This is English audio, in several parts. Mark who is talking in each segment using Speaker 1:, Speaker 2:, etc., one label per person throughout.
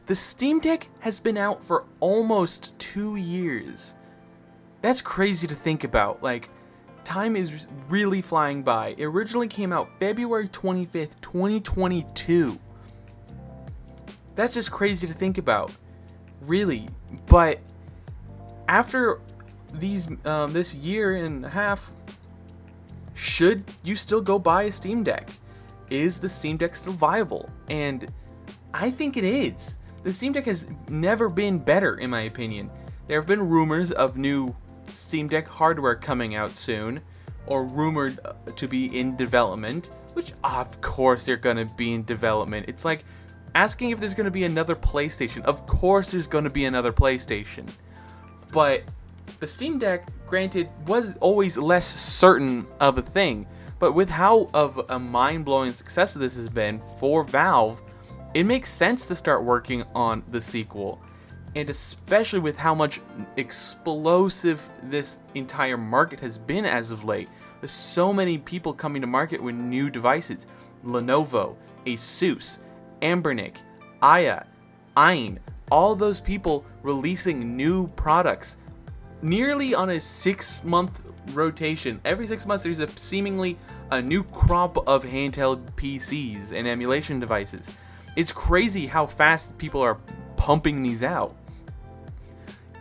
Speaker 1: The Steam Deck has been out for almost 2 years. That's crazy to think about. Like, time is really flying by. It originally came out February 25th, 2022. That's just crazy to think about. Really. But after this year and a half, should you still go buy a Steam Deck? Is the Steam Deck still viable? And I think it is. The Steam Deck has never been better, in my opinion. There have been rumors of new Steam Deck hardware coming out soon, or rumored to be in development, which of course they're gonna be in development. It's like asking if there's gonna be another PlayStation. Of course there's gonna be another PlayStation. But the Steam Deck, granted, was always less certain of a thing, but with how of a mind-blowing success this has been for Valve, it makes sense to start working on the sequel. And especially with how much explosive this entire market has been as of late. There's so many people coming to market with new devices. Lenovo, Asus, Anbernic, Aya, Ain, all those people releasing new products nearly on a 6-month rotation. Every 6 months there's seemingly a new crop of handheld PCs and emulation devices. It's crazy how fast people are pumping these out.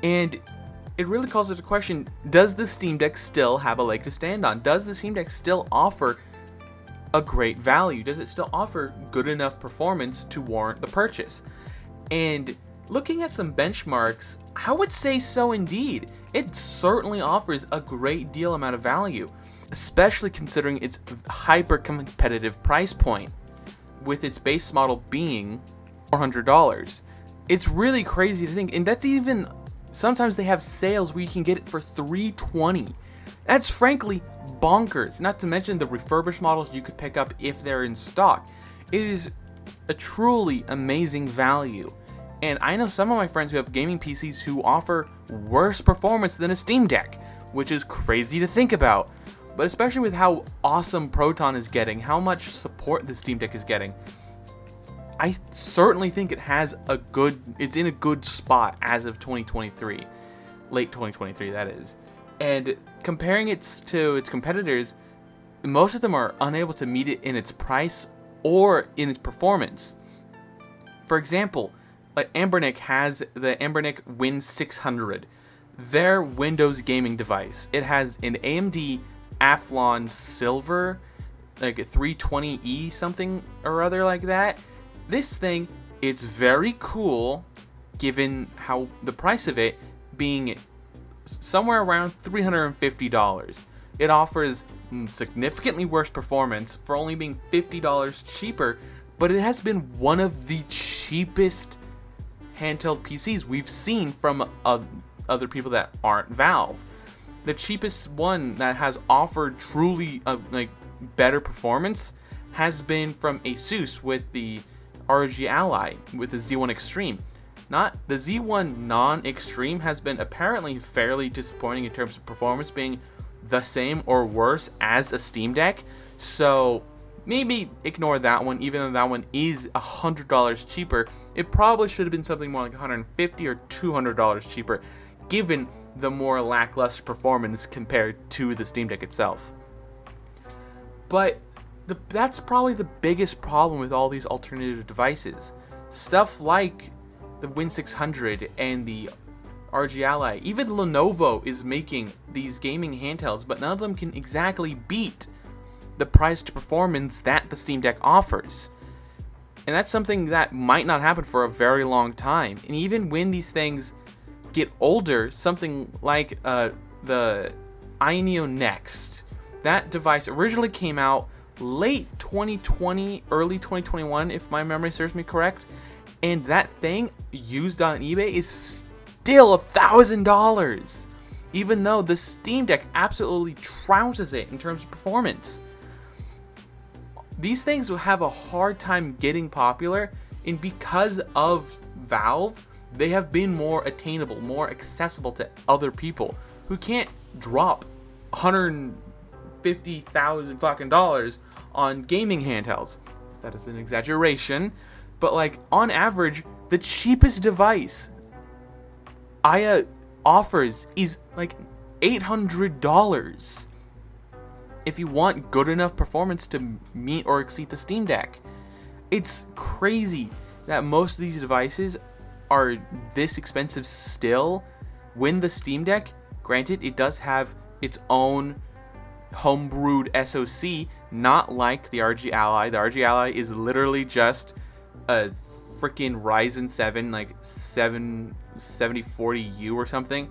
Speaker 1: And it really calls into question, does the Steam Deck still have a leg to stand on? Does the Steam Deck still offer a great value? Does it still offer good enough performance to warrant the purchase? And looking at some benchmarks, I would say so indeed. It certainly offers a great deal amount of value, especially considering its hyper competitive price point, with its base model being $400. It's really crazy to think, and that's even, sometimes they have sales where you can get it for $320. That's frankly bonkers, not to mention the refurbished models you could pick up if they're in stock. It is a truly amazing value. And I know some of my friends who have gaming PCs who offer worse performance than a Steam Deck, which is crazy to think about. But especially with how awesome Proton is getting, how much support the Steam Deck is getting, I certainly think it's in a good spot as of 2023. Late 2023, that is. And comparing it to its competitors, most of them are unable to meet it in its price or in its performance. For example, like Anbernic has the Anbernic Win 600, their Windows gaming device. It has an AMD Athlon Silver, like a 320E something or other like that. This thing, it's very cool, given how the price of it being somewhere around $350. It offers significantly worse performance for only being $50 cheaper, but it has been one of the cheapest handheld PCs we've seen from other people that aren't Valve. The cheapest one that has offered truly better performance has been from Asus with the ROG Ally with the Z1 Extreme. Not the Z1 Non-Extreme has been apparently fairly disappointing in terms of performance, being the same or worse as a Steam Deck. So maybe ignore that one, even though that one is $100 cheaper. It probably should have been something more like $150 or $200 cheaper, given the more lackluster performance compared to the Steam Deck itself. But that's probably the biggest problem with all these alternative devices. Stuff like the Win 600 and the ROG Ally. Even Lenovo is making these gaming handhelds, but none of them can exactly beat the price to performance that the Steam Deck offers. And that's something that might not happen for a very long time. And even when these things get older, something like the Aioneo Next, that device originally came out late 2020, early 2021, if my memory serves me correct. And that thing, used on eBay, is still $1,000. Even though the Steam Deck absolutely trounces it in terms of performance. These things will have a hard time getting popular, and because of Valve, they have been more attainable, more accessible to other people who can't drop $150,000 fucking dollars on gaming handhelds. That is an exaggeration, but like on average, The cheapest device Aya offers is like $800 if you want good enough performance to meet or exceed the Steam Deck. It's crazy that most of these devices are this expensive still, when the Steam Deck, granted, it does have its own homebrewed SoC, not like the RG Ally. The RG Ally is literally just a freaking Ryzen 7, like 7040U or something.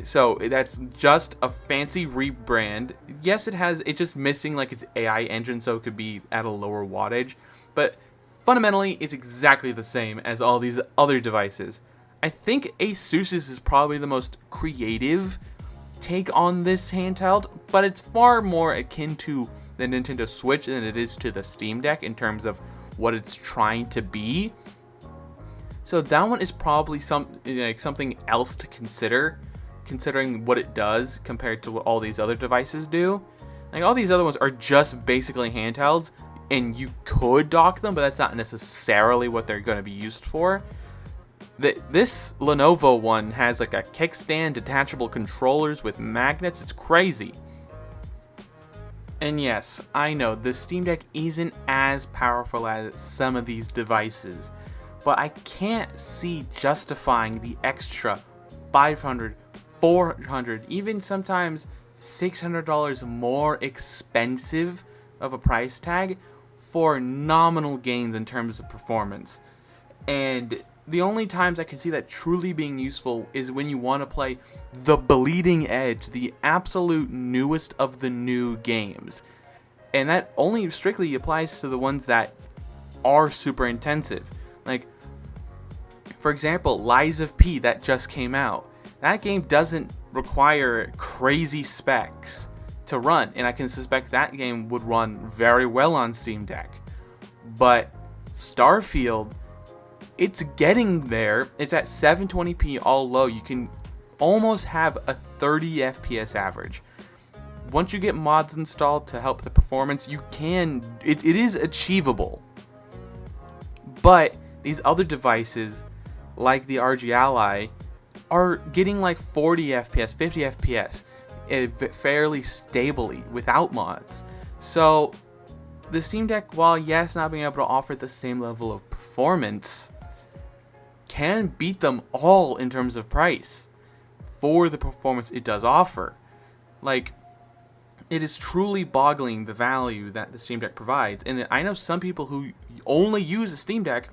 Speaker 1: So that's just a fancy rebrand. Yes, it's just missing like its AI engine, so it could be at a lower wattage, but fundamentally it's exactly the same as all these other devices. I think Asus's is probably the most creative take on this handheld, but it's far more akin to the Nintendo Switch than it is to the Steam Deck in terms of what it's trying to be. So that one is probably something else to consider, considering what it does compared to what all these other devices do. Like, all these other ones are just basically handhelds, and you could dock them, but that's not necessarily what they're going to be used for. This Lenovo one has like a kickstand, detachable controllers with magnets. It's crazy. And yes, I know the Steam Deck isn't as powerful as some of these devices, but I can't see justifying the extra $500, $400, even sometimes $600 more expensive of a price tag for nominal gains in terms of performance. And the only times I can see that truly being useful is when you want to play the bleeding edge, the absolute newest of the new games. And that only strictly applies to the ones that are super intensive. Like, for example, Lies of P that just came out. That game doesn't require crazy specs to run, and I can suspect that game would run very well on Steam Deck. But Starfield, it's getting there. It's at 720p all low. You can almost have a 30 FPS average. Once you get mods installed to help the performance, you can, it is achievable. But these other devices, like the RG Ally, are getting like 40 FPS, 50 FPS, fairly stably without mods. So the Steam Deck, while yes, not being able to offer the same level of performance, can beat them all in terms of price for the performance it does offer. Like, it is truly boggling the value that the Steam Deck provides. And I know some people who only use a Steam Deck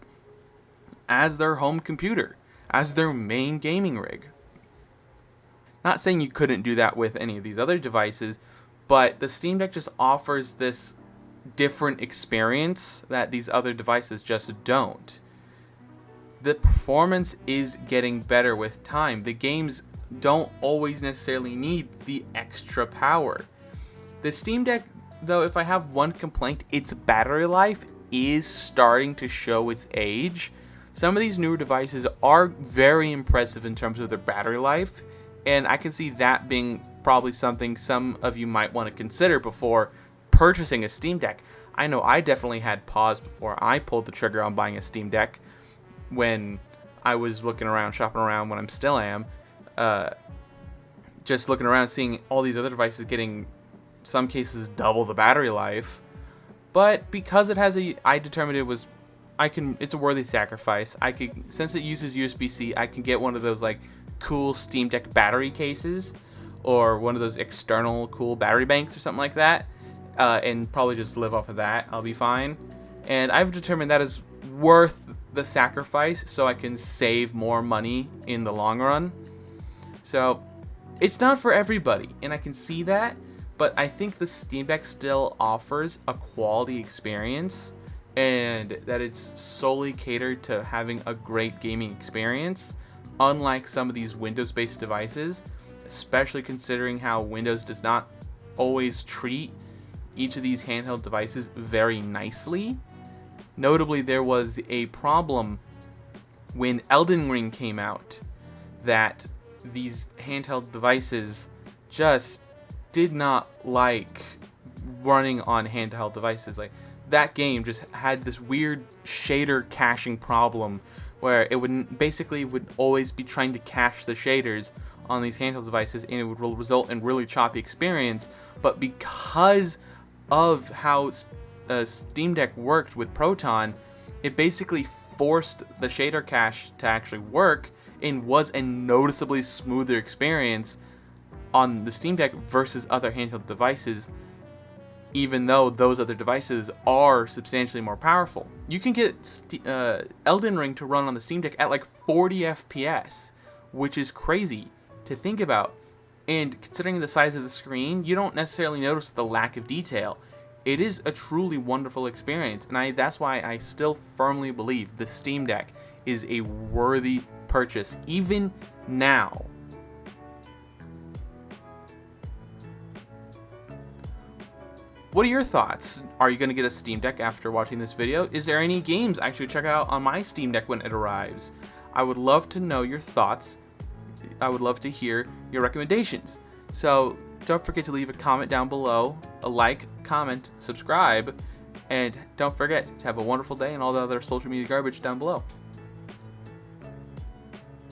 Speaker 1: as their home computer, as their main gaming rig. Not saying you couldn't do that with any of these other devices, but the Steam Deck just offers this different experience that these other devices just don't. The performance is getting better with time. The games don't always necessarily need the extra power. The Steam Deck, though, if I have one complaint, its battery life is starting to show its age. Some of these newer devices are very impressive in terms of their battery life, and I can see that being probably something some of you might want to consider before purchasing a Steam Deck. I know I definitely had pause before I pulled the trigger on buying a Steam Deck when I was looking around, shopping around, when I still am, just looking around, seeing all these other devices getting, some cases, double the battery life. But because it has I determined it's a worthy sacrifice. Since it uses USB-C, I can get one of those like cool Steam Deck battery cases, or one of those external cool battery banks or something like that, and probably just live off of that. I'll be fine. And I've determined that is worth the sacrifice, so I can save more money in the long run. So it's not for everybody, and I can see that, but I think the Steam Deck still offers a quality experience, and that it's solely catered to having a great gaming experience, unlike some of these Windows-based devices, especially considering how Windows does not always treat each of these handheld devices very nicely. Notably, there was a problem when Elden Ring came out that these handheld devices just did not like running on handheld devices. Like, that game just had this weird shader caching problem where it would always be trying to cache the shaders on these handheld devices, and it would result in really choppy experience. But because of how Steam Deck worked with Proton, it basically forced the shader cache to actually work and was a noticeably smoother experience on the Steam Deck versus other handheld devices, even though those other devices are substantially more powerful. You can get Elden Ring to run on the Steam Deck at like 40 FPS, which is crazy to think about. And considering the size of the screen, you don't necessarily notice the lack of detail. It is a truly wonderful experience, and that's why I still firmly believe the Steam Deck is a worthy purchase, even now. What are your thoughts? Are you going to get a Steam Deck after watching this video? Is there any games I should check out on my Steam Deck when it arrives? I would love to know your thoughts. I would love to hear your recommendations. So don't forget to leave a comment down below, a like, comment, subscribe, and don't forget to have a wonderful day and all the other social media garbage down below.